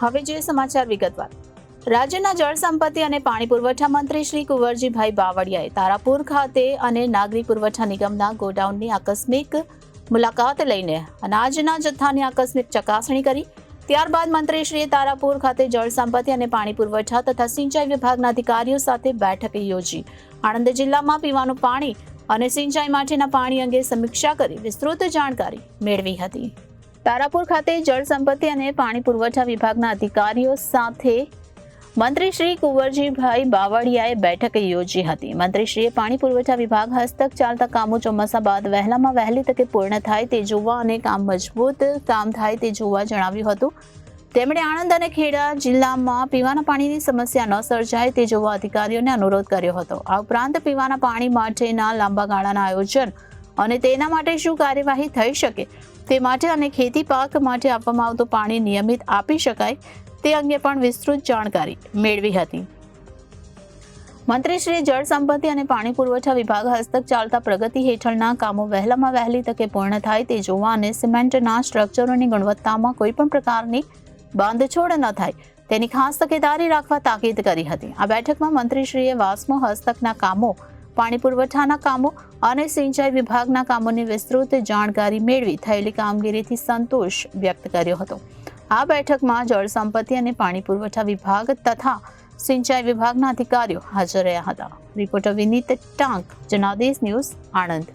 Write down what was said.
હવે જોઈએ સમાચાર વિગતવાર। રાજ્યના જળ સંપત્તિ અને પાણી પુરવઠા મંત્રી શ્રી કુંવરજીભાઈ બાવળિયાએ તારાપુર ખાતે અને નાગરિક પુરવઠા નિગમના ગોડાઉનની આકસ્મિક મુલાકાત લઈને અનાજના જથ્થાની આકસ્મિક ચકાસણી કરી। ત્યારબાદ મંત્રીશ્રીએ તારાપુર ખાતે જળ સંપત્તિ અને પાણી પુરવઠા તથા સિંચાઈ વિભાગના અધિકારીઓ સાથે બેઠક યોજી આણંદ જિલ્લામાં પીવાનું પાણી અને સિંચાઈ માટેના પાણી અંગે સમીક્ષા કરી વિસ્તૃત જાણકારી મેળવી હતી। તારાપુર ખાતે જળ સંપત્તિ અને પાણી પુરવઠા વિભાગના અધિકારીઓ સાથે મંત્રી શ્રી કુંવરજીભાઈ બાવળિયાએ બેઠક યોજી હતી। મંત્રીશ્રીએ પાણી પુરવઠા વિભાગ હસ્તક ચાલતા કામો ચોમાસા બાદ વહેલામાં વહેલી તકે પૂર્ણ થાય તે જોવા અને કામ મજબૂત કામ થાય તે જોવા જણાવ્યું હતું। તેમણે આણંદ અને ખેડા જિલ્લામાં પીવાના પાણીની સમસ્યા ન સર્જાય તે જોવા અધિકારીઓને અનુરોધ કર્યો હતો। આ ઉપરાંત પીવાના પાણી માટેના લાંબા ગાળાના આયોજન અને તેના માટે શું કાર્યવાહી થઈ શકે તે માટે અને ખેતી પાક માટે આપવામાં આવતું પાણી નિયમિત આપી શકાય તે અંગે પણ વિસ્તૃત જાણકારી મેળવી હતી। મંત્રીશ્રીએ જળ સંપત્તિ અને પાણી પુરવઠા વિભાગ હસ્તક ચાલતા પ્રગતિ હેઠળના કામો વહેલામાં વહેલી તકે પૂર્ણ થાય તે જોવા અને સિમેન્ટના સ્ટ્રક્ચરોની ગુણવત્તામાં કોઈ પણ પ્રકારની બાંધછોડ ન થાય તેની ખાસ તકેદારી રાખવા તાકીદ કરી હતી। આ બેઠકમાં મંત્રીશ્રીએ વાસ્મો હસ્તકના કામો, પાણી પુરવઠાના કામો અને સિંચાઈ વિભાગના કામોની વિસ્તૃત જાણકારી મેળવી થયેલી કામગીરીથી સંતોષ વ્યક્ત કર્યો હતો। આ બેઠકમાં જળ સંપત્તિ અને પાણી પુરવઠા વિભાગ તથા સિંચાઈ વિભાગના અધિકારીઓ હાજર રહ્યા હતા। રિપોર્ટર વિનીત ટાંક, જનાદેશ ન્યૂઝ, આણંદ।